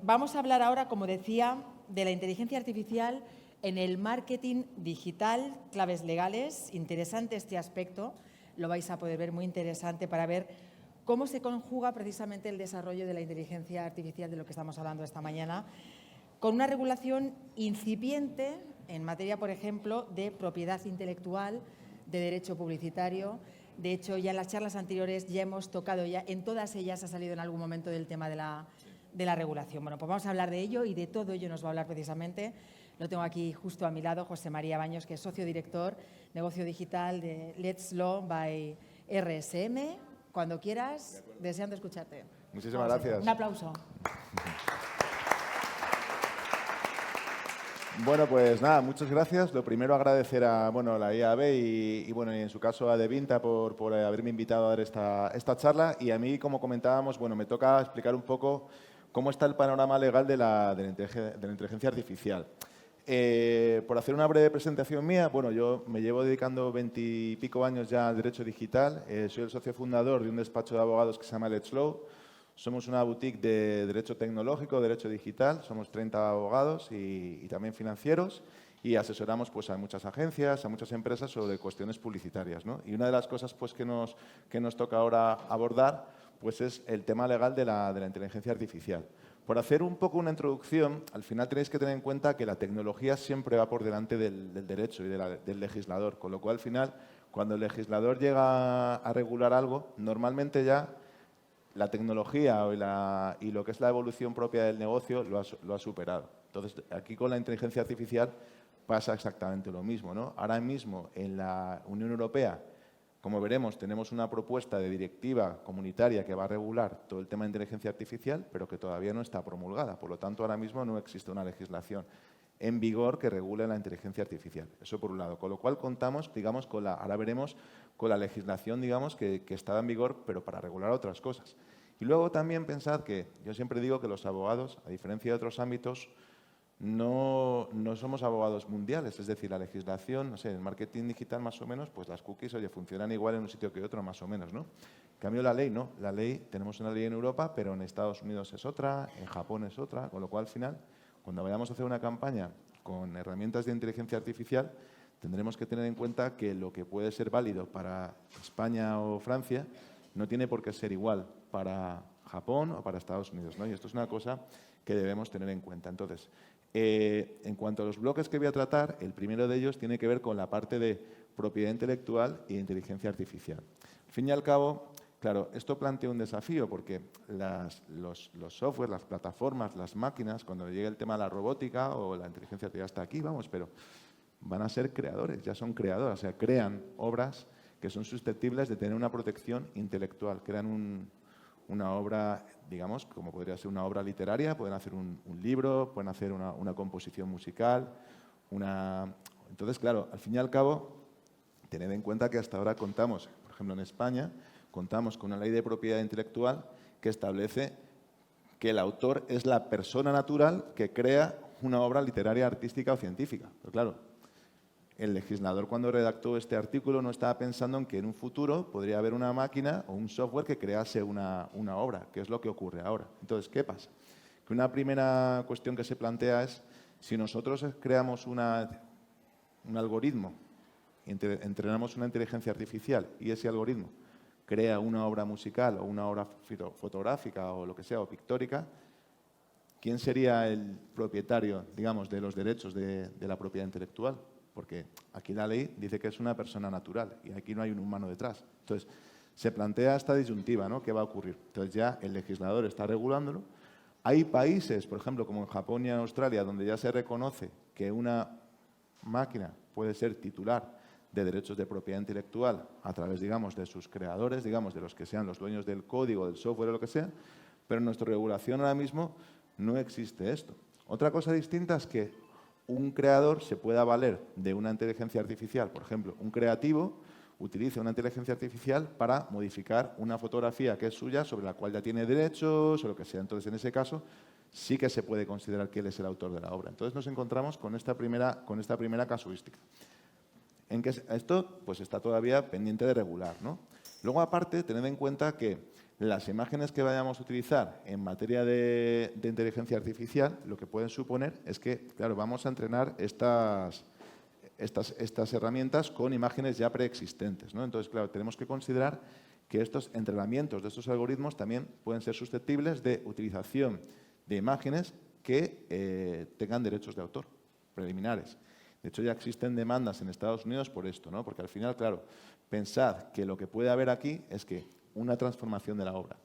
vamos a hablar ahora, como decía, de la inteligencia artificial en el marketing digital, claves legales. Interesante este aspecto, lo vais a poder ver, muy interesante para ver cómo se conjuga precisamente el desarrollo de la inteligencia artificial, de lo que estamos hablando esta mañana, con una regulación incipiente en materia, por ejemplo, de propiedad intelectual, de derecho publicitario. De hecho, ya en las charlas anteriores ya hemos tocado, ya en todas ellas ha salido en algún momento del tema de la regulación. Bueno, pues vamos a hablar de ello y de todo ello nos va a hablar precisamente, lo tengo aquí justo a mi lado, José María Baños, que es socio director, negocio digital de Let's Law by RSM. Cuando quieras, deseando escucharte. Muchísimas gracias. Un aplauso. Bueno, pues nada, muchas gracias. Lo primero agradecer a la IAB y en su caso a Devinta por haberme invitado a dar esta charla. Y a mí, como comentábamos, me toca explicar un poco cómo está el panorama legal de la inteligencia artificial. Por hacer una breve presentación mía, yo me llevo dedicando 20 y pico años ya al derecho digital. Soy el socio fundador de un despacho de abogados que se llama Let's Law. Somos una boutique de derecho tecnológico, derecho digital. Somos 30 abogados y también financieros y asesoramos a muchas agencias, a muchas empresas sobre cuestiones publicitarias, ¿no? Y una de las cosas que nos toca ahora abordar es el tema legal de la inteligencia artificial. Por hacer un poco una introducción, al final tenéis que tener en cuenta que la tecnología siempre va por delante del derecho y del legislador, con lo cual al final, cuando el legislador llega a regular algo, normalmente ya la tecnología y lo que es la evolución propia del negocio lo ha superado. Entonces, aquí con la inteligencia artificial pasa exactamente lo mismo, ¿no? Ahora mismo en la Unión Europea, como veremos, tenemos una propuesta de directiva comunitaria que va a regular todo el tema de inteligencia artificial, pero que todavía no está promulgada. Por lo tanto, ahora mismo no existe una legislación en vigor que regule la inteligencia artificial. Eso por un lado. Con lo cual contamos, digamos, ahora veremos, con la legislación, digamos, que estaba en vigor, pero para regular otras cosas. Y luego también pensad que yo siempre digo que los abogados, a diferencia de otros ámbitos, no somos abogados mundiales, es decir, la legislación, no sé, en marketing digital más o menos, pues las cookies, oye, funcionan igual en un sitio que otro, más o menos, ¿no? En cambio, la ley no. La ley, tenemos una ley en Europa, pero en Estados Unidos es otra, en Japón es otra, con lo cual, al final, cuando vayamos a hacer una campaña con herramientas de inteligencia artificial, tendremos que tener en cuenta que lo que puede ser válido para España o Francia no tiene por qué ser igual para Japón o para Estados Unidos, ¿no? Y esto es una cosa que debemos tener en cuenta. Entonces, en cuanto a los bloques que voy a tratar, el primero de ellos tiene que ver con la parte de propiedad intelectual e inteligencia artificial. Al fin y al cabo, claro, esto plantea un desafío porque los software, las plataformas, las máquinas, cuando llegue el tema de la robótica o la inteligencia artificial hasta aquí, pero van a ser creadores, ya son creadores, o sea, crean obras que son susceptibles de tener una protección intelectual, crean una obra, digamos, como podría ser una obra literaria, pueden hacer un libro, pueden hacer una composición musical, Entonces, claro, al fin y al cabo, tened en cuenta que hasta ahora contamos, por ejemplo, en España, contamos con una ley de propiedad intelectual que establece que el autor es la persona natural que crea una obra literaria, artística o científica. Pero claro, el legislador cuando redactó este artículo no estaba pensando en que en un futuro podría haber una máquina o un software que crease una obra, que es lo que ocurre ahora. Entonces, ¿qué pasa? Que una primera cuestión que se plantea es, si nosotros creamos un algoritmo, entrenamos una inteligencia artificial y ese algoritmo crea una obra musical o una obra fotográfica o lo que sea, o pictórica, ¿quién sería el propietario, digamos, de los derechos de la propiedad intelectual? Porque aquí la ley dice que es una persona natural y aquí no hay un humano detrás. Entonces, se plantea esta disyuntiva, ¿no? ¿Qué va a ocurrir? Entonces, ya el legislador está regulándolo. Hay países, por ejemplo, como en Japón y en Australia, donde ya se reconoce que una máquina puede ser titular de derechos de propiedad intelectual a través, digamos, de sus creadores, digamos, de los que sean los dueños del código, del software o lo que sea, pero en nuestra regulación ahora mismo no existe esto. Otra cosa distinta es que un creador se pueda valer de una inteligencia artificial, por ejemplo, un creativo utiliza una inteligencia artificial para modificar una fotografía que es suya, sobre la cual ya tiene derechos o lo que sea. Entonces, en ese caso, sí que se puede considerar que él es el autor de la obra. Entonces, nos encontramos con esta primera casuística. En que esto pues está todavía pendiente de regular, ¿no? Luego, aparte, tened en cuenta que Las imágenes que vayamos a utilizar en materia de inteligencia artificial, lo que pueden suponer es que, claro, vamos a entrenar estas herramientas con imágenes ya preexistentes, ¿no? Entonces, claro, tenemos que considerar que estos entrenamientos de estos algoritmos también pueden ser susceptibles de utilización de imágenes que tengan derechos de autor preliminares. De hecho, ya existen demandas en Estados Unidos por esto, ¿no? Porque al final, claro, pensad que lo que puede haber aquí es que una transformación de la obra.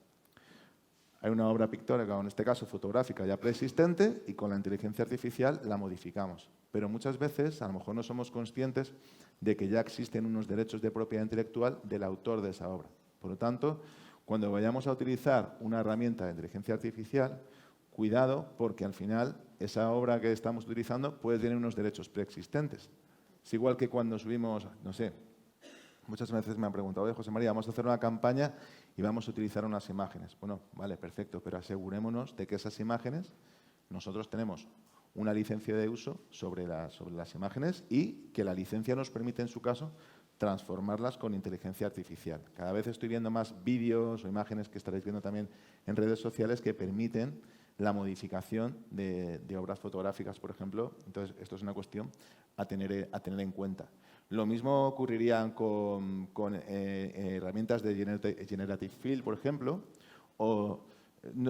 Hay una obra pictórica, o en este caso fotográfica, ya preexistente y con la inteligencia artificial la modificamos. Pero muchas veces a lo mejor no somos conscientes de que ya existen unos derechos de propiedad intelectual del autor de esa obra. Por lo tanto, cuando vayamos a utilizar una herramienta de inteligencia artificial, cuidado porque al final esa obra que estamos utilizando puede tener unos derechos preexistentes. Es igual que cuando subimos, no sé, muchas veces me han preguntado, oye, José María, vamos a hacer una campaña y vamos a utilizar unas imágenes. Bueno, vale, perfecto, pero asegurémonos de que esas imágenes, nosotros tenemos una licencia de uso sobre las imágenes y que la licencia nos permite, en su caso, transformarlas con inteligencia artificial. Cada vez estoy viendo más vídeos o imágenes que estaréis viendo también en redes sociales que permiten la modificación de obras fotográficas, por ejemplo. Entonces, esto es una cuestión a tener en cuenta. Lo mismo ocurriría con herramientas de Generative Fill, por ejemplo.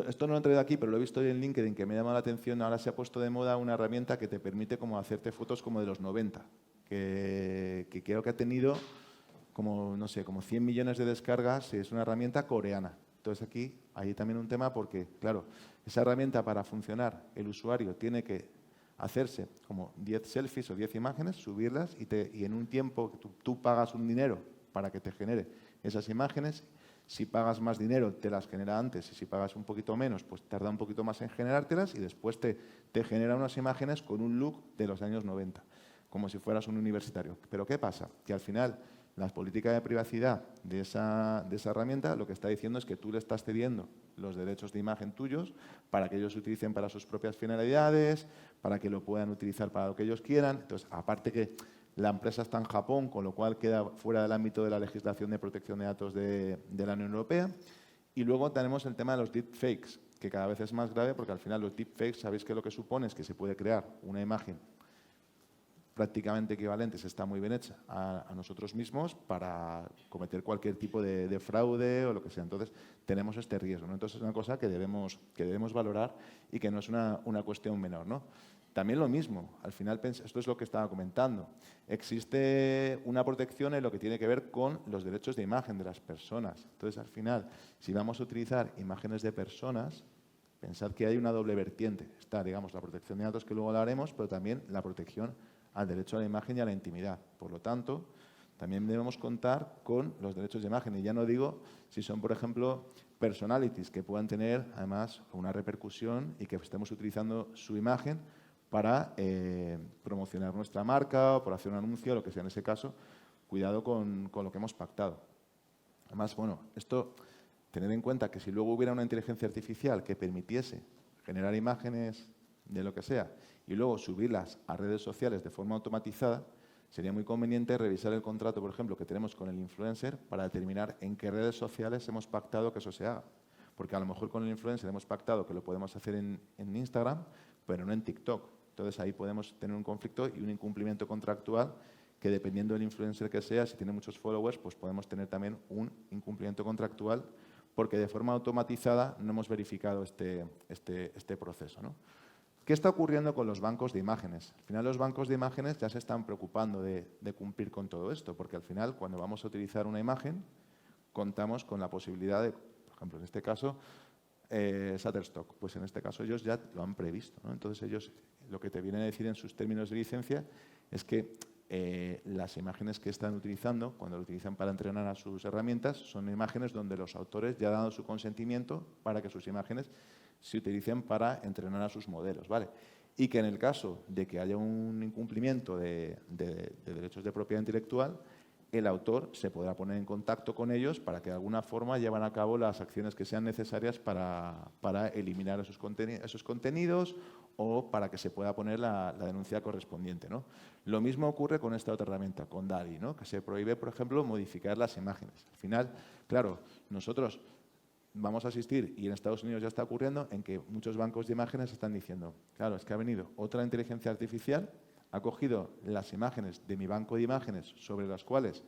Esto no lo he traído aquí, pero lo he visto en LinkedIn, que me llama la atención. Ahora se ha puesto de moda una herramienta que te permite como hacerte fotos como de los 90, que creo que ha tenido como, no sé, como 100 millones de descargas. Es una herramienta coreana. Entonces aquí hay también un tema porque, claro, esa herramienta para funcionar, el usuario tiene que hacerse como 10 selfies o 10 imágenes, subirlas y en un tiempo tú pagas un dinero para que te genere esas imágenes. Si pagas más dinero, te las genera antes, y si pagas un poquito menos, pues tarda un poquito más en generártelas y después te genera unas imágenes con un look de los años 90, como si fueras un universitario. Pero ¿qué pasa? Que al final la política de privacidad de esa herramienta lo que está diciendo es que tú le estás cediendo los derechos de imagen tuyos para que ellos se utilicen para sus propias finalidades, para que lo puedan utilizar para lo que ellos quieran. Entonces, aparte que la empresa está en Japón, con lo cual queda fuera del ámbito de la legislación de protección de datos de la Unión Europea. Y luego tenemos el tema de los deepfakes, que cada vez es más grave porque al final los deepfakes, sabéis que lo que supone es que se puede crear una imagen prácticamente equivalente, se está muy bien hecha a nosotros mismos para cometer cualquier tipo de fraude o lo que sea. Entonces, tenemos este riesgo, ¿no? Entonces, es una cosa que debemos valorar y que no es una cuestión menor, ¿no? También lo mismo, al final, esto es lo que estaba comentando, existe una protección en lo que tiene que ver con los derechos de imagen de las personas. Entonces, al final, si vamos a utilizar imágenes de personas, pensad que hay una doble vertiente. Está, digamos, la protección de datos, que luego hablaremos, pero también la protección al derecho a la imagen y a la intimidad. Por lo tanto, también debemos contar con los derechos de imagen. Y ya no digo si son, por ejemplo, personalities que puedan tener, además, una repercusión y que estemos utilizando su imagen para promocionar nuestra marca o por hacer un anuncio, lo que sea en ese caso. Cuidado con lo que hemos pactado. Además, bueno, esto, tener en cuenta que si luego hubiera una inteligencia artificial que permitiese generar imágenes de lo que sea y luego subirlas a redes sociales de forma automatizada, sería muy conveniente revisar el contrato, por ejemplo, que tenemos con el influencer para determinar en qué redes sociales hemos pactado que eso se haga. Porque a lo mejor con el influencer hemos pactado que lo podemos hacer en Instagram, pero no en TikTok. Entonces ahí podemos tener un conflicto y un incumplimiento contractual que, dependiendo del influencer que sea, si tiene muchos followers, pues podemos tener también un incumplimiento contractual porque de forma automatizada no hemos verificado este proceso, ¿no? ¿Qué está ocurriendo con los bancos de imágenes? Al final, los bancos de imágenes ya se están preocupando de cumplir con todo esto, porque al final, cuando vamos a utilizar una imagen, contamos con la posibilidad de, por ejemplo, en este caso, Shutterstock. Pues en este caso ellos ya lo han previsto, ¿no? Entonces ellos lo que te vienen a decir en sus términos de licencia es que las imágenes que están utilizando, cuando lo utilizan para entrenar a sus herramientas, son imágenes donde los autores ya han dado su consentimiento para que sus imágenes se utilicen para entrenar a sus modelos, ¿vale? Y que en el caso de que haya un incumplimiento de derechos de propiedad intelectual, el autor se podrá poner en contacto con ellos para que de alguna forma lleven a cabo las acciones que sean necesarias para eliminar esos contenidos o para que se pueda poner la denuncia correspondiente, ¿no? Lo mismo ocurre con esta otra herramienta, con DALL-E, ¿no? Que se prohíbe, por ejemplo, modificar las imágenes. Al final, claro, nosotros vamos a asistir, y en Estados Unidos ya está ocurriendo, en que muchos bancos de imágenes están diciendo, claro, es que ha venido otra inteligencia artificial, ha cogido las imágenes de mi banco de imágenes sobre las cuales,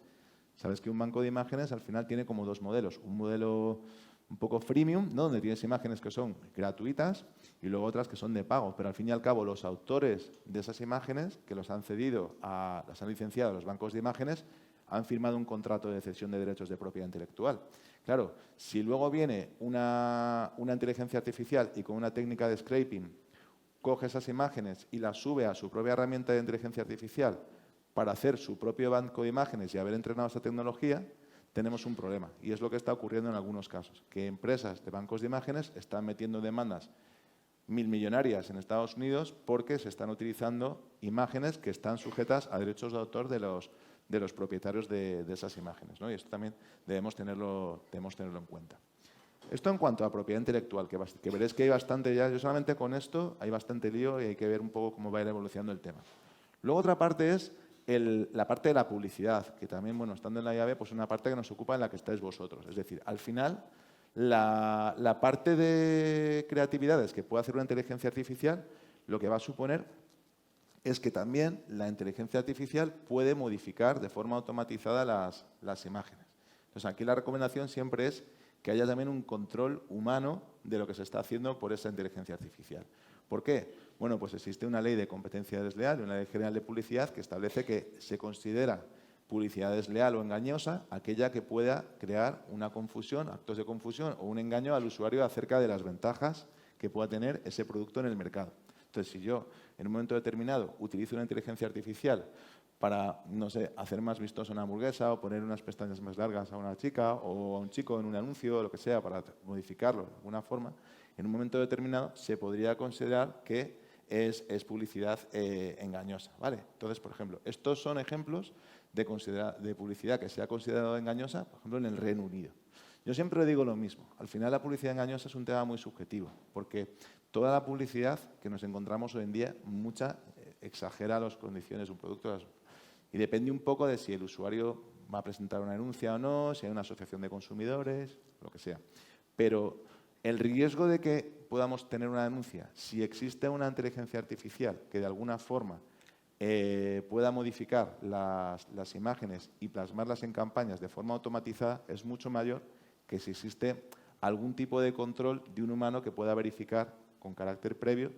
sabes que un banco de imágenes al final tiene como dos modelos, un modelo un poco freemium, ¿no?, donde tienes imágenes que son gratuitas y luego otras que son de pago, pero al fin y al cabo los autores de esas imágenes que las han cedido, las han licenciado a los bancos de imágenes, han firmado un contrato de cesión de derechos de propiedad intelectual. Claro, si luego viene una inteligencia artificial y con una técnica de scraping coge esas imágenes y las sube a su propia herramienta de inteligencia artificial para hacer su propio banco de imágenes y haber entrenado esa tecnología, tenemos un problema. Y es lo que está ocurriendo en algunos casos, que empresas de bancos de imágenes están metiendo demandas millonarias en Estados Unidos porque se están utilizando imágenes que están sujetas a derechos de autor de los propietarios de esas imágenes, ¿no? Y esto también debemos tenerlo en cuenta. Esto en cuanto a propiedad intelectual, que veréis que hay bastante ya, yo solamente con esto hay bastante lío y hay que ver un poco cómo va a ir evolucionando el tema. Luego otra parte es la parte de la publicidad, que también, bueno, estando en la IAB, pues una parte que nos ocupa en la que estáis vosotros. Es decir, al final, la parte de creatividades que puede hacer una inteligencia artificial, lo que va a suponer es que también la inteligencia artificial puede modificar de forma automatizada las imágenes. Entonces, aquí la recomendación siempre es que haya también un control humano de lo que se está haciendo por esa inteligencia artificial. ¿Por qué? Bueno, pues existe una ley de competencia desleal y una ley general de publicidad que establece que se considera publicidad desleal o engañosa aquella que pueda crear una confusión, actos de confusión o un engaño al usuario acerca de las ventajas que pueda tener ese producto en el mercado. Entonces, si yo en un momento determinado utilizo una inteligencia artificial para, no sé, hacer más vistosa una hamburguesa o poner unas pestañas más largas a una chica o a un chico en un anuncio o lo que sea para modificarlo de alguna forma, en un momento determinado se podría considerar que es publicidad engañosa, ¿vale? Entonces, por ejemplo, estos son ejemplos de publicidad que se ha considerado engañosa, por ejemplo, en el Reino Unido. Yo siempre digo lo mismo. Al final, la publicidad engañosa es un tema muy subjetivo, porque toda la publicidad que nos encontramos hoy en día, mucha exagera las condiciones de un producto y depende un poco de si el usuario va a presentar una denuncia o no, si hay una asociación de consumidores, lo que sea. Pero el riesgo de que podamos tener una denuncia, si existe una inteligencia artificial que de alguna forma pueda modificar las imágenes y plasmarlas en campañas de forma automatizada, es mucho mayor que si existe algún tipo de control de un humano que pueda verificar con carácter previo,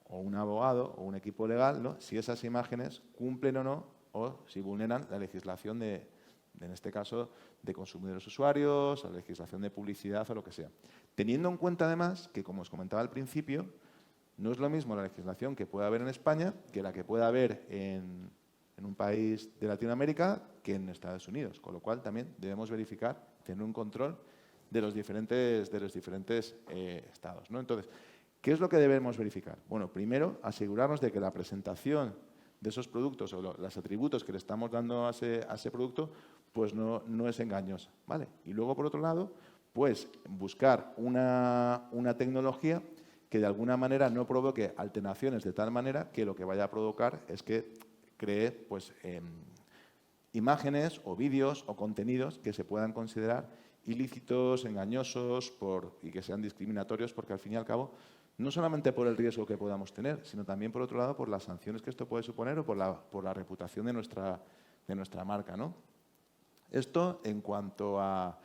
o un abogado o un equipo legal, ¿no?, si esas imágenes cumplen o no, o si vulneran la legislación en este caso, de consumidores usuarios, o la legislación de publicidad o lo que sea. Teniendo en cuenta, además, que, como os comentaba al principio, no es lo mismo la legislación que pueda haber en España que la que pueda haber en un país de Latinoamérica que en Estados Unidos, con lo cual también debemos verificar, tener un control de los diferentes estados, ¿no? Entonces, ¿qué es lo que debemos verificar? Bueno, primero, asegurarnos de que la presentación de esos productos o los atributos que le estamos dando a ese producto, pues no es engañosa, ¿vale? Y luego, por otro lado, pues buscar una tecnología que de alguna manera no provoque alteraciones de tal manera que lo que vaya a provocar es que cree pues, imágenes o vídeos o contenidos que se puedan considerar ilícitos, engañosos y que sean discriminatorios, porque al fin y al cabo, no solamente por el riesgo que podamos tener, sino también, por otro lado, por las sanciones que esto puede suponer o por la reputación de nuestra marca, ¿no? Esto en cuanto a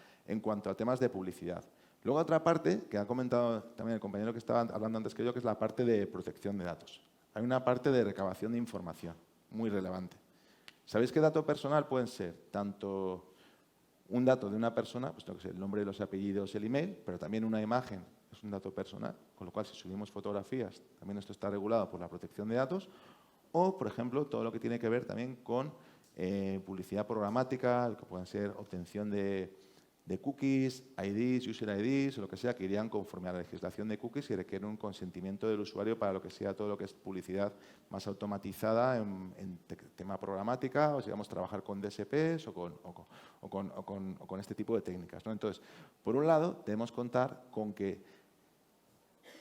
temas de publicidad. Luego, otra parte, que ha comentado también el compañero que estaba hablando antes que yo, que es la parte de protección de datos. Hay una parte de recabación de información muy relevante. ¿Sabéis qué dato personal pueden ser? Tanto un dato de una persona, pues el nombre, los apellidos, el email, pero también una imagen es un dato personal, con lo cual si subimos fotografías, también esto está regulado por la protección de datos, o, por ejemplo, todo lo que tiene que ver también con publicidad programática, que pueden ser obtención de cookies, IDs, user IDs, o lo que sea, que irían conforme a la legislación de cookies y requieren un consentimiento del usuario para lo que sea todo lo que es publicidad más automatizada en tema programática, o si vamos a trabajar con DSPs o con este tipo de técnicas, ¿no? Entonces, por un lado, debemos contar con que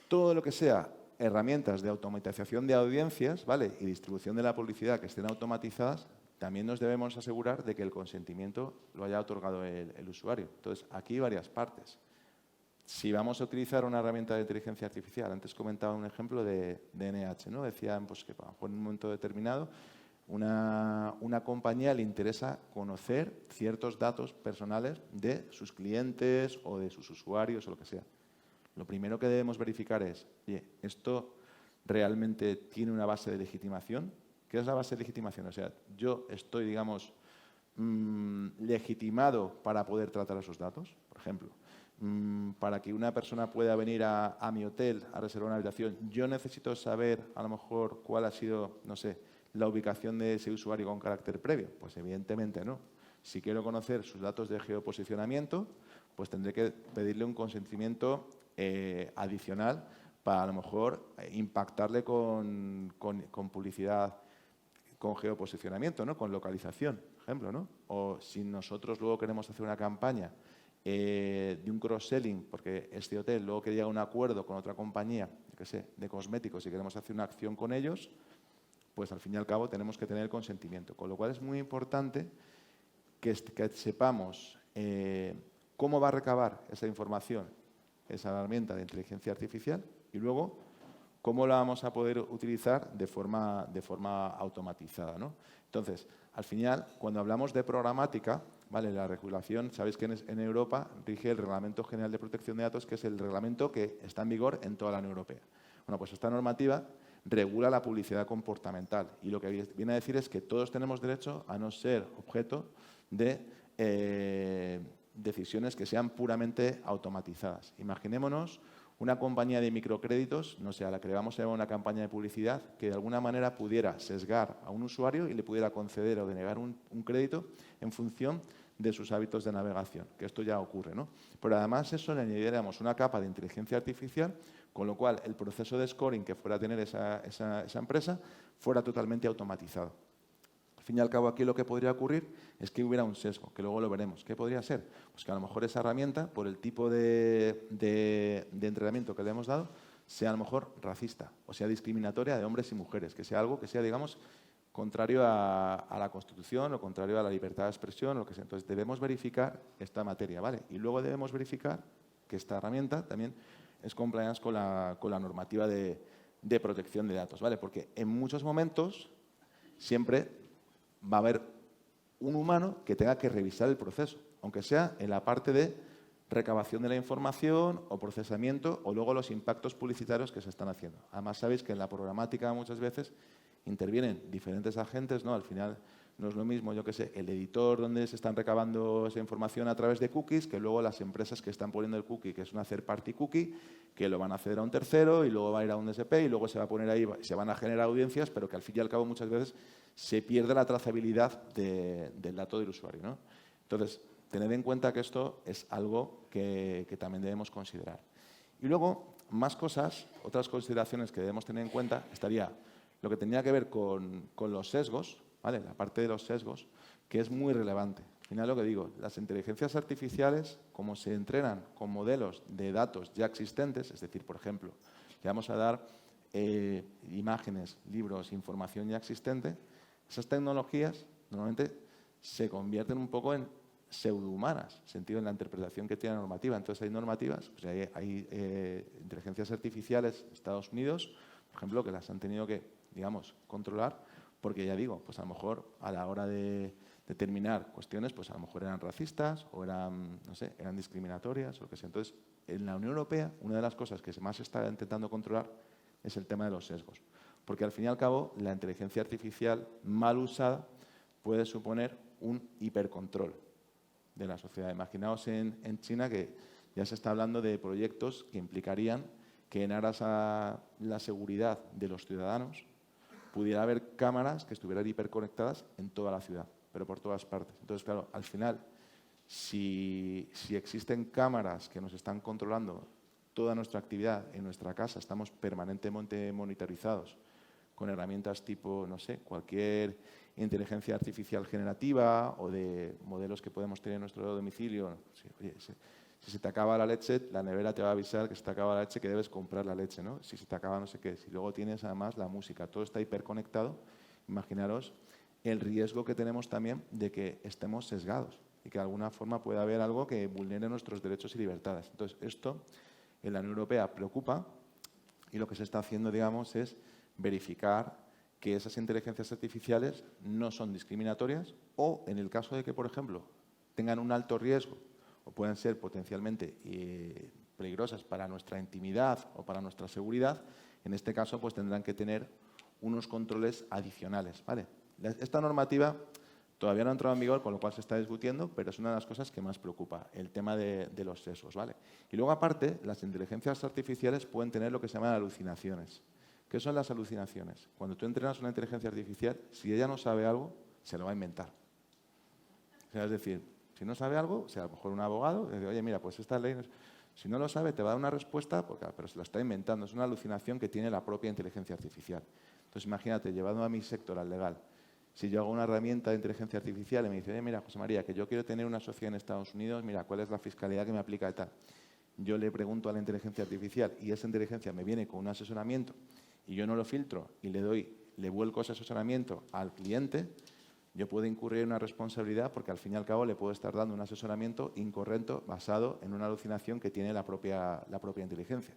todo lo que sea herramientas de automatización de audiencias, ¿vale?, y distribución de la publicidad que estén automatizadas, también nos debemos asegurar de que el consentimiento lo haya otorgado el usuario. Entonces, aquí hay varias partes. Si vamos a utilizar una herramienta de inteligencia artificial, antes comentaba un ejemplo de NH, ¿no? Decían pues, que en un momento determinado una compañía le interesa conocer ciertos datos personales de sus clientes o de sus usuarios o lo que sea. Lo primero que debemos verificar es, oye, ¿esto realmente tiene una base de legitimación? ¿Qué es la base de legitimación? O sea, yo estoy, digamos, legitimado para poder tratar esos datos, por ejemplo. Para que una persona pueda venir a mi hotel a reservar una habitación, yo necesito saber a lo mejor cuál ha sido, no sé, la ubicación de ese usuario con carácter previo. Pues evidentemente no. Si quiero conocer sus datos de geoposicionamiento, pues tendré que pedirle un consentimiento adicional para a lo mejor impactarle con publicidad con geoposicionamiento, ¿no? Con localización, por ejemplo, ¿no? O si nosotros luego queremos hacer una campaña de un cross-selling, porque este hotel luego que llega a un acuerdo con otra compañía, que sé, de cosméticos y queremos hacer una acción con ellos, pues al fin y al cabo tenemos que tener el consentimiento. Con lo cual es muy importante que sepamos cómo va a recabar esa información, esa herramienta de inteligencia artificial y luego cómo la vamos a poder utilizar de forma automatizada, ¿no? Entonces, al final, cuando hablamos de programática, ¿vale? La regulación, sabéis que en Europa rige el Reglamento General de Protección de Datos, que es el reglamento que está en vigor en toda la Unión Europea. Bueno, pues esta normativa regula la publicidad comportamental y lo que viene a decir es que todos tenemos derecho a no ser objeto de decisiones que sean puramente automatizadas. Imaginémonos una compañía de microcréditos, no sé, a la que le vamos a llevar una campaña de publicidad que de alguna manera pudiera sesgar a un usuario y le pudiera conceder o denegar un crédito en función de sus hábitos de navegación, que esto ya ocurre, ¿no? Pero además eso le añadiríamos una capa de inteligencia artificial, con lo cual el proceso de scoring que fuera a tener esa empresa fuera totalmente automatizado. Al fin y al cabo, aquí lo que podría ocurrir es que hubiera un sesgo, que luego lo veremos. ¿Qué podría ser? Pues que a lo mejor esa herramienta, por el tipo de entrenamiento que le hemos dado, sea a lo mejor racista o sea discriminatoria de hombres y mujeres, que sea algo que sea, digamos, contrario a la Constitución o contrario a la libertad de expresión o lo que sea. Entonces, debemos verificar esta materia, ¿vale? Y luego debemos verificar que esta herramienta también es compliance con la normativa de protección de datos, ¿vale? Porque en muchos momentos siempre va a haber un humano que tenga que revisar el proceso, aunque sea en la parte de recabación de la información o procesamiento o luego los impactos publicitarios que se están haciendo. Además, sabéis que en la programática muchas veces intervienen diferentes agentes, ¿no? Al final no es lo mismo, yo qué sé, el editor donde se están recabando esa información a través de cookies, que luego las empresas que están poniendo el cookie, que es una third party cookie, que lo van a ceder a un tercero y luego va a ir a un DSP y luego se va a poner ahí, se van a generar audiencias, pero que al fin y al cabo muchas veces se pierde la trazabilidad del dato del usuario, ¿no? Entonces, tened en cuenta que esto es algo que también debemos considerar. Y luego, más cosas, otras consideraciones que debemos tener en cuenta, estaría lo que tenía que ver con los sesgos, ¿vale? La parte de los sesgos, que es muy relevante. Al final lo que digo, las inteligencias artificiales, como se entrenan con modelos de datos ya existentes, es decir, por ejemplo, le vamos a dar imágenes, libros, información ya existente, esas tecnologías normalmente se convierten un poco en pseudohumanas, sentido en la interpretación que tiene la normativa. Entonces hay normativas, pues hay inteligencias artificiales en Estados Unidos, por ejemplo, que las han tenido que, digamos, controlar, porque ya digo, pues a lo mejor a la hora de determinar cuestiones, pues a lo mejor eran racistas o eran, no sé, eran discriminatorias o lo que sea. Entonces, en la Unión Europea, una de las cosas que más se está intentando controlar es el tema de los sesgos. Porque al fin y al cabo, la inteligencia artificial mal usada puede suponer un hipercontrol de la sociedad. Imaginaos en China que ya se está hablando de proyectos que implicarían que en aras a la seguridad de los ciudadanos pudiera haber cámaras que estuvieran hiperconectadas en toda la ciudad, pero por todas partes. Entonces, claro, al final, si existen cámaras que nos están controlando toda nuestra actividad en nuestra casa, estamos permanentemente monitorizados con herramientas tipo, no sé, cualquier inteligencia artificial generativa o de modelos que podemos tener en nuestro domicilio. Oye, si se te acaba la leche, la nevera te va a avisar que se te acaba la leche, que debes comprar la leche, ¿no? Si se te acaba no sé qué. Si luego tienes además la música, todo está hiperconectado, imaginaros el riesgo que tenemos también de que estemos sesgados y que de alguna forma pueda haber algo que vulnere nuestros derechos y libertades. Entonces, esto en la Unión Europea preocupa y lo que se está haciendo, digamos, es verificar que esas inteligencias artificiales no son discriminatorias o, en el caso de que, por ejemplo, tengan un alto riesgo o puedan ser potencialmente peligrosas para nuestra intimidad o para nuestra seguridad, en este caso pues tendrán que tener unos controles adicionales, ¿vale? Esta normativa todavía no ha entrado en vigor, con lo cual se está discutiendo, pero es una de las cosas que más preocupa, el tema de los sesgos, ¿vale? Y luego, aparte, las inteligencias artificiales pueden tener lo que se llaman alucinaciones. ¿Qué son las alucinaciones? Cuando tú entrenas una inteligencia artificial, si ella no sabe algo, se lo va a inventar. O sea, es decir, si no sabe algo, o sea, a lo mejor un abogado dice, oye, mira, pues esta ley, si no lo sabe, te va a dar una respuesta, pero se la está inventando. Es una alucinación que tiene la propia inteligencia artificial. Entonces, imagínate, llevando a mi sector al legal, si yo hago una herramienta de inteligencia artificial y me dice, mira, José María, que yo quiero tener una sociedad en Estados Unidos, mira, ¿cuál es la fiscalidad que me aplica y tal? Yo le pregunto a la inteligencia artificial y esa inteligencia me viene con un asesoramiento y yo no lo filtro y le vuelco ese asesoramiento al cliente, yo puedo incurrir en una responsabilidad porque al fin y al cabo le puedo estar dando un asesoramiento incorrecto basado en una alucinación que tiene la propia inteligencia.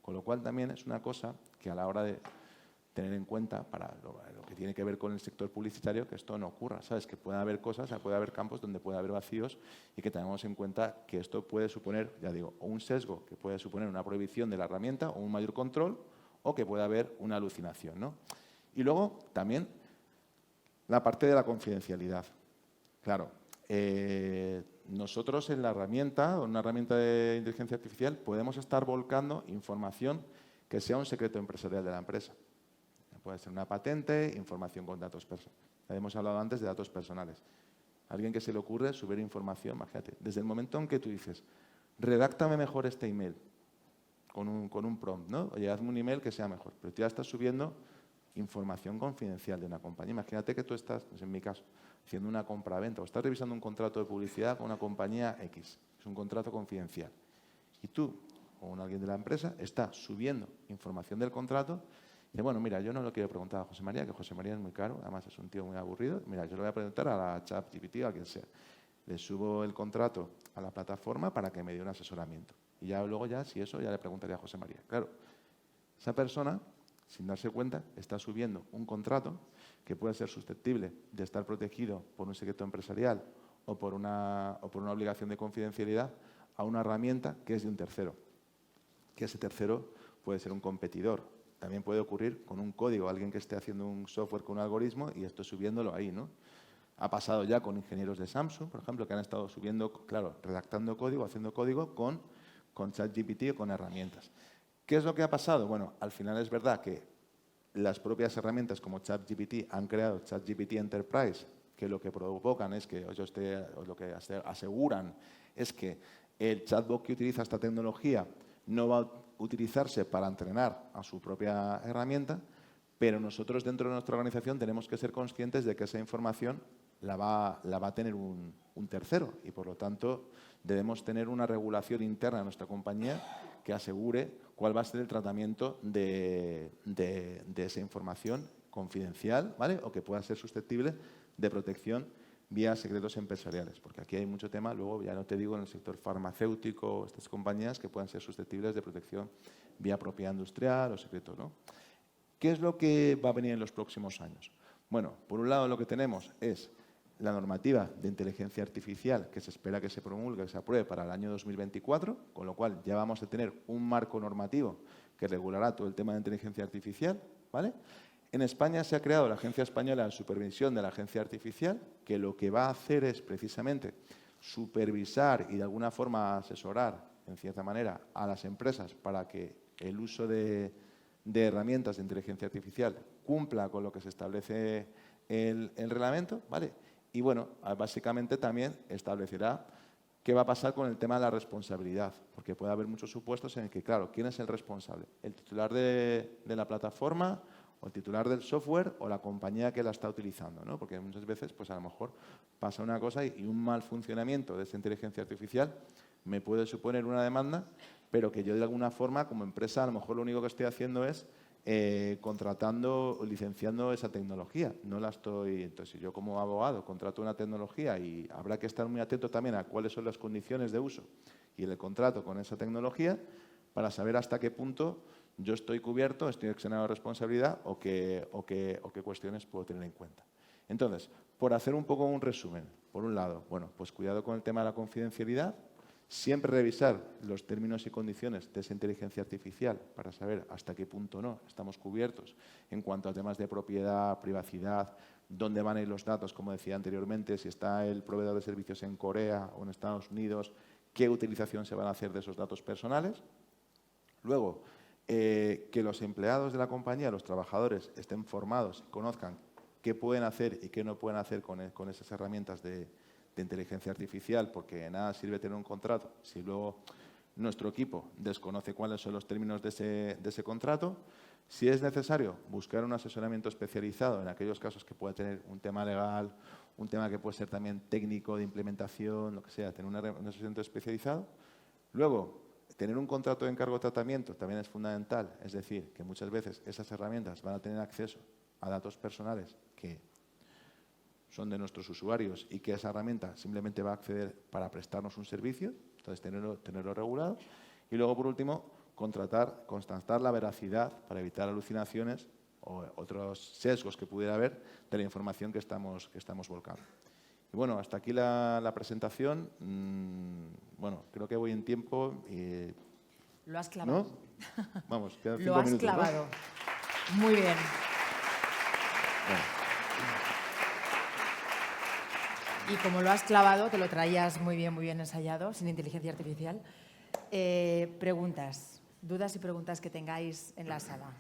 Con lo cual también es una cosa que a la hora de tener en cuenta para lo que tiene que ver con el sector publicitario, que esto no ocurra, ¿sabes? Que puede haber cosas, puede haber campos donde puede haber vacíos y que tengamos en cuenta que esto puede suponer, ya digo, o un sesgo que puede suponer una prohibición de la herramienta o un mayor control o que puede haber una alucinación, ¿no? Y luego también la parte de la confidencialidad. Claro, nosotros en la herramienta, o en una herramienta de inteligencia artificial, podemos estar volcando información que sea un secreto empresarial de la empresa. Puede ser una patente, información con datos personales. Hemos hablado antes de datos personales. A alguien que se le ocurre subir información, imagínate, desde el momento en que tú dices, redáctame mejor este email con un prompt, ¿no? Oye, hazme un email que sea mejor. Pero tú ya estás subiendo información confidencial de una compañía. Imagínate que tú estás, pues en mi caso, haciendo una compra-venta o estás revisando un contrato de publicidad con una compañía X. Es un contrato confidencial. Y tú, o alguien de la empresa, está subiendo información del contrato. Dice, bueno, mira, yo no lo quiero preguntar a José María, que José María es muy caro, además es un tío muy aburrido. Mira, yo le voy a preguntar a la ChatGPT o a quien sea. Le subo el contrato a la plataforma para que me dé un asesoramiento. Y ya luego, si eso, ya le preguntaría a José María. Claro, esa persona, sin darse cuenta, está subiendo un contrato que puede ser susceptible de estar protegido por un secreto empresarial o por una obligación de confidencialidad a una herramienta que es de un tercero. Que ese tercero puede ser un competidor. También puede ocurrir con un código, alguien que esté haciendo un software con un algoritmo y estoy subiéndolo ahí, ¿no? Ha pasado ya con ingenieros de Samsung, por ejemplo, que han estado subiendo, claro, redactando código, haciendo código con ChatGPT o con herramientas. ¿Qué es lo que ha pasado? Bueno, al final es verdad que las propias herramientas como ChatGPT han creado ChatGPT Enterprise, que lo que provocan es que, o lo que aseguran es que el chatbot que utiliza esta tecnología no va a utilizarse para entrenar a su propia herramienta, pero nosotros dentro de nuestra organización tenemos que ser conscientes de que esa información la va a tener un tercero y, por lo tanto, debemos tener una regulación interna en nuestra compañía que asegure cuál va a ser el tratamiento de esa información confidencial, ¿vale? O que pueda ser susceptible de protección vía secretos empresariales, porque aquí hay mucho tema, luego ya no te digo en el sector farmacéutico, estas compañías que puedan ser susceptibles de protección vía propiedad industrial o secretos, ¿no? ¿Qué es lo que va a venir en los próximos años? Bueno, por un lado lo que tenemos es la normativa de inteligencia artificial que se espera que se promulgue, que se apruebe para el año 2024, con lo cual ya vamos a tener un marco normativo que regulará todo el tema de inteligencia artificial, ¿vale? En España se ha creado la Agencia Española de Supervisión de la Agencia Artificial, que lo que va a hacer es precisamente supervisar y de alguna forma asesorar, en cierta manera, a las empresas para que el uso de herramientas de inteligencia artificial cumpla con lo que se establece el reglamento, ¿vale? Y bueno, básicamente también establecerá qué va a pasar con el tema de la responsabilidad, porque puede haber muchos supuestos en el que, claro, ¿quién es el responsable? ¿El titular de la plataforma o el titular del software o la compañía que la está utilizando, ¿no? Porque muchas veces, pues a lo mejor pasa una cosa y un mal funcionamiento de esa inteligencia artificial me puede suponer una demanda, pero que yo de alguna forma como empresa a lo mejor lo único que estoy haciendo es contratando o licenciando esa tecnología. No la estoy. Entonces, si yo como abogado contrato una tecnología y habrá que estar muy atento también a cuáles son las condiciones de uso y el contrato con esa tecnología, para saber hasta qué punto yo estoy cubierto, estoy exenado de responsabilidad o qué cuestiones puedo tener en cuenta. Entonces, por hacer un poco un resumen, por un lado, bueno, pues cuidado con el tema de la confidencialidad, siempre revisar los términos y condiciones de esa inteligencia artificial para saber hasta qué punto no estamos cubiertos en cuanto a temas de propiedad, privacidad, dónde van a ir los datos, como decía anteriormente, si está el proveedor de servicios en Corea o en Estados Unidos, qué utilización se van a hacer de esos datos personales. Luego, que los empleados de la compañía, los trabajadores, estén formados y conozcan qué pueden hacer y qué no pueden hacer con esas herramientas de inteligencia artificial, porque de nada sirve tener un contrato si luego nuestro equipo desconoce cuáles son los términos de ese contrato. Si es necesario, buscar un asesoramiento especializado en aquellos casos que pueda tener un tema legal, un tema que puede ser también técnico, de implementación, lo que sea, tener un asesoramiento especializado. Luego, tener un contrato de encargo de tratamiento también es fundamental, es decir, que muchas veces esas herramientas van a tener acceso a datos personales que son de nuestros usuarios y que esa herramienta simplemente va a acceder para prestarnos un servicio, entonces tenerlo regulado. Y luego, por último, constatar la veracidad para evitar alucinaciones o otros sesgos que pudiera haber de la información que estamos volcando. Y bueno, hasta aquí la presentación. Bueno, creo que voy en tiempo. Lo has clavado. ¿No? Vamos, quedan 5 Lo has minutos, clavado. ¿no? Muy bien. Bueno. Y como lo has clavado, te lo traías muy bien ensayado, sin inteligencia artificial. Preguntas, dudas y preguntas que tengáis en la sala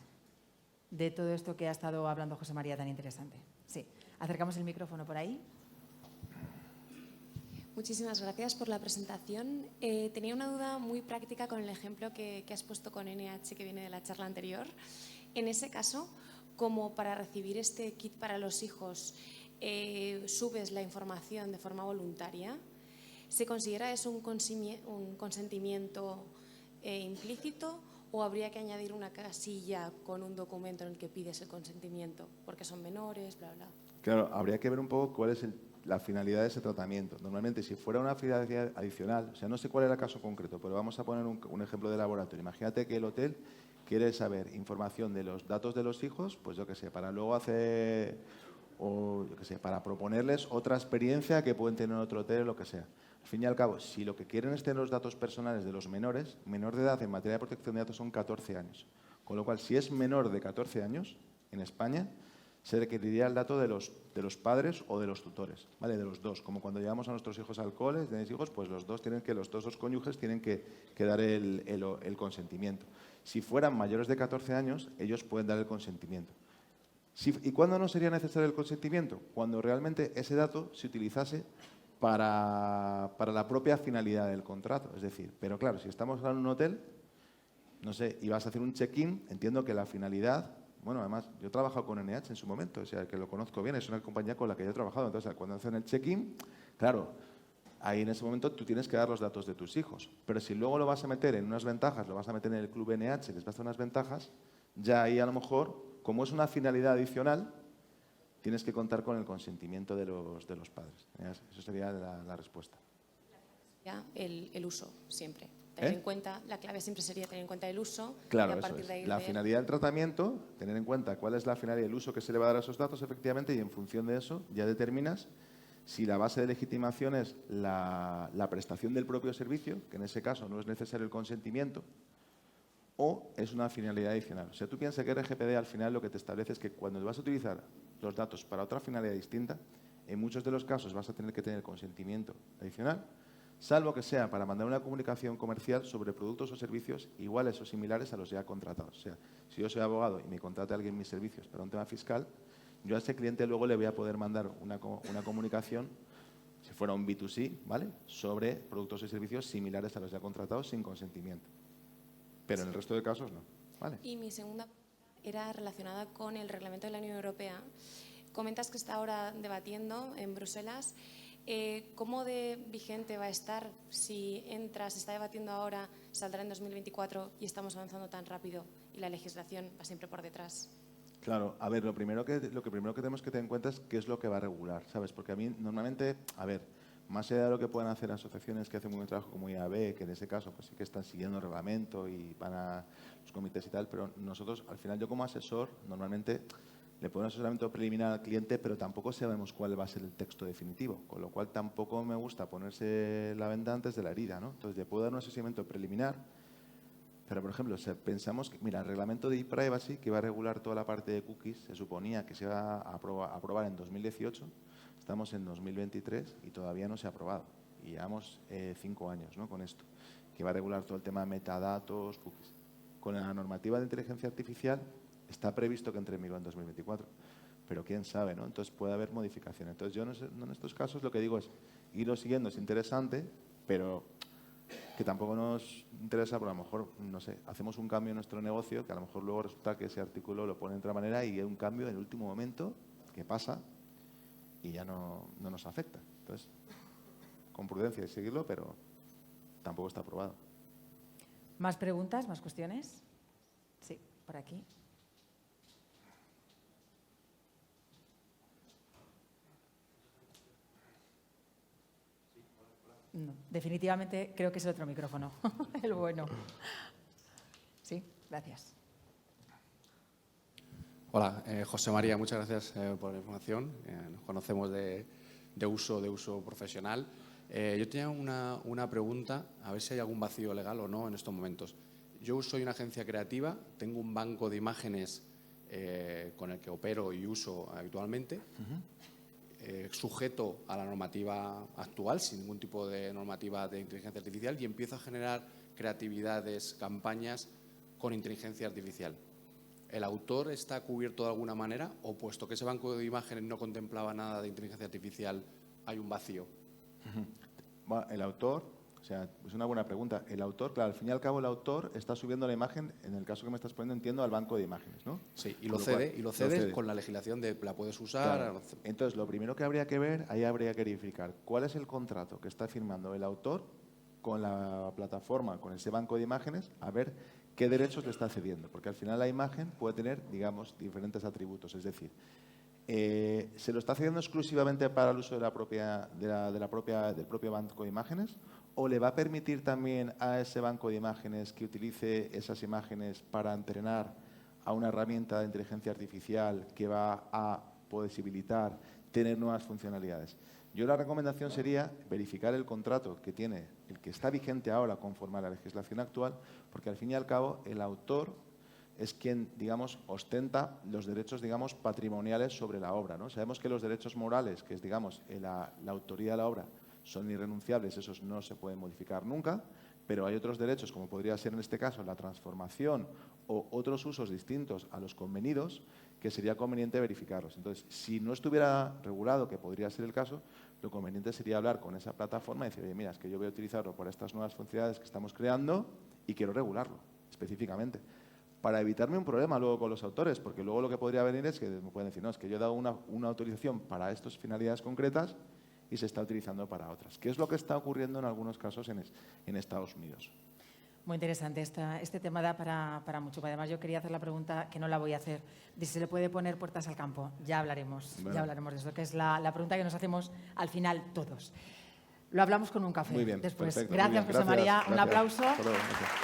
de todo esto que ha estado hablando José María tan interesante. Sí, acercamos el micrófono por ahí. Muchísimas gracias por la presentación. Tenía una duda muy práctica con el ejemplo que has puesto con NH, que viene de la charla anterior. En ese caso, como para recibir este kit para los hijos, subes la información de forma voluntaria, ¿se considera eso un consentimiento implícito o habría que añadir una casilla con un documento en el que pides el consentimiento? Porque son menores, bla, bla. Claro, habría que ver un poco cuál es la finalidad de ese tratamiento. Normalmente, si fuera una finalidad adicional, o sea, no sé cuál era el caso concreto, pero vamos a poner un ejemplo de laboratorio. Imagínate que el hotel quiere saber información de los datos de los hijos, pues yo qué sé, para luego hacer, o yo qué sé, para proponerles otra experiencia que pueden tener en otro hotel o lo que sea. Al fin y al cabo, si lo que quieren es tener los datos personales de los menores, menor de edad en materia de protección de datos son 14 años. Con lo cual, si es menor de 14 años, en España, se requeriría el dato de los padres o de los tutores, ¿vale? De los dos. Como cuando llevamos a nuestros hijos al cole, tenéis hijos, pues los dos cónyuges tienen que dar el consentimiento. Si fueran mayores de 14 años, ellos pueden dar el consentimiento. ¿Y cuándo no sería necesario el consentimiento? Cuando realmente ese dato se utilizase para la propia finalidad del contrato. Es decir, pero claro, si estamos en un hotel, no sé, y vas a hacer un check-in, entiendo que la finalidad... Bueno, además, yo he trabajado con NH en su momento, o sea, que lo conozco bien, es una compañía con la que yo he trabajado. Entonces, cuando hacen el check-in, claro, ahí en ese momento tú tienes que dar los datos de tus hijos. Pero si luego lo vas a meter en unas ventajas, lo vas a meter en el club NH, les vas a dar unas ventajas, ya ahí a lo mejor, como es una finalidad adicional, tienes que contar con el consentimiento de los padres. Eso sería la respuesta. Ya, el uso, siempre. Tener en cuenta, la clave siempre sería tener en cuenta el uso. Claro, y a partir eso es. de ahí La finalidad del tratamiento, tener en cuenta cuál es la finalidad del uso que se le va a dar a esos datos, efectivamente, y en función de eso ya determinas si la base de legitimación es la prestación del propio servicio, que en ese caso no es necesario el consentimiento, o es una finalidad adicional. O sea, tú piensas que RGPD al final lo que te establece es que cuando vas a utilizar los datos para otra finalidad distinta, en muchos de los casos vas a tener que tener consentimiento adicional, salvo que sea para mandar una comunicación comercial sobre productos o servicios iguales o similares a los ya contratados. O sea, si yo soy abogado y me contrata alguien mis servicios para un tema fiscal, yo a ese cliente luego le voy a poder mandar una comunicación, si fuera un B2C, ¿vale?, sobre productos y servicios similares a los ya contratados sin consentimiento. Pero en el resto de casos no. ¿Vale? Y mi segunda era relacionada con el reglamento de la Unión Europea. Comentas que está ahora debatiendo en Bruselas. ¿Cómo de vigente va a estar si se está debatiendo ahora, saldrá en 2024 y estamos avanzando tan rápido y la legislación va siempre por detrás? Claro, a ver, lo primero que tenemos que tener en cuenta es qué es lo que va a regular, ¿sabes? Porque a mí normalmente, a ver, más allá de lo que puedan hacer asociaciones que hacen muy buen trabajo como IAB, que en ese caso pues sí que están siguiendo el reglamento y van a los comités y tal, pero nosotros, al final, yo como asesor, normalmente le pongo un asesoramiento preliminar al cliente, pero tampoco sabemos cuál va a ser el texto definitivo, con lo cual tampoco me gusta ponerse la venda antes de la herida, ¿no? Entonces, le puedo dar un asesoramiento preliminar, pero, por ejemplo, si pensamos que, mira, el reglamento de e-privacy, que va a regular toda la parte de cookies, se suponía que se iba a aprobar en 2018, estamos en 2023 y todavía no se ha aprobado. Y llevamos 5 años, ¿no?, con esto, que va a regular todo el tema de metadatos, cookies. Con la normativa de inteligencia artificial está previsto que entre en vigor en 2024, pero quién sabe, ¿no? Entonces puede haber modificaciones. Entonces yo no sé, en estos casos lo que digo es, irlo siguiendo es interesante, pero que tampoco nos interesa, porque a lo mejor, no sé, hacemos un cambio en nuestro negocio que a lo mejor luego resulta que ese artículo lo pone de otra manera y hay un cambio en el último momento que pasa y ya no nos afecta. Entonces, con prudencia y seguirlo, pero tampoco está aprobado. ¿Más preguntas, más cuestiones? Sí, por aquí. No, definitivamente creo que es el otro micrófono, el bueno. Sí, gracias. Hola, José María, muchas gracias por la información. Nos conocemos de uso profesional. Yo tenía una pregunta, a ver si hay algún vacío legal o no en estos momentos. Yo soy una agencia creativa, tengo un banco de imágenes con el que opero y uso habitualmente, sujeto a la normativa actual, sin ningún tipo de normativa de inteligencia artificial, y empiezo a generar creatividades, campañas con inteligencia artificial. ¿El autor está cubierto de alguna manera o, puesto que ese banco de imágenes no contemplaba nada de inteligencia artificial, hay un vacío? Bueno, el autor, o sea, es una buena pregunta. El autor, claro, al fin y al cabo el autor está subiendo la imagen, en el caso que me estás poniendo, entiendo, al banco de imágenes, ¿no? Sí, y lo cede con la legislación de la puedes usar. Claro. Entonces, lo primero que habría que ver, ahí habría que verificar cuál es el contrato que está firmando el autor con la plataforma, con ese banco de imágenes, a ver qué derechos le está cediendo, porque al final la imagen puede tener, digamos, diferentes atributos, es decir, ¿se lo está cediendo exclusivamente para el uso de del propio banco de imágenes o le va a permitir también a ese banco de imágenes que utilice esas imágenes para entrenar a una herramienta de inteligencia artificial que va a posibilitar tener nuevas funcionalidades? Yo la recomendación sería verificar el contrato que tiene, el que está vigente ahora conforme a la legislación actual, porque al fin y al cabo el autor es quien, digamos, ostenta los derechos, digamos, patrimoniales sobre la obra, ¿no? Sabemos que los derechos morales, que es, digamos, la autoría de la obra, son irrenunciables, esos no se pueden modificar nunca, pero hay otros derechos, como podría ser en este caso la transformación o otros usos distintos a los convenidos, que sería conveniente verificarlos. Entonces, si no estuviera regulado, que podría ser el caso, lo conveniente sería hablar con esa plataforma y decir, oye, mira, es que yo voy a utilizarlo por estas nuevas funcionalidades que estamos creando y quiero regularlo específicamente, para evitarme un problema luego con los autores, porque luego lo que podría venir es que me pueden decir, no, es que yo he dado una autorización para estas finalidades concretas y se está utilizando para otras, que es lo que está ocurriendo en algunos casos en Estados Unidos. Muy interesante. Este tema da para mucho. Además, yo quería hacer la pregunta, que no la voy a hacer, de si se le puede poner puertas al campo. Ya hablaremos, bueno. Ya hablaremos de eso, que es la pregunta que nos hacemos al final todos. Lo hablamos con un café. Muy bien, después. Perfecto, Gracias, muy bien. José María. Gracias. Un aplauso. Hasta luego. Gracias.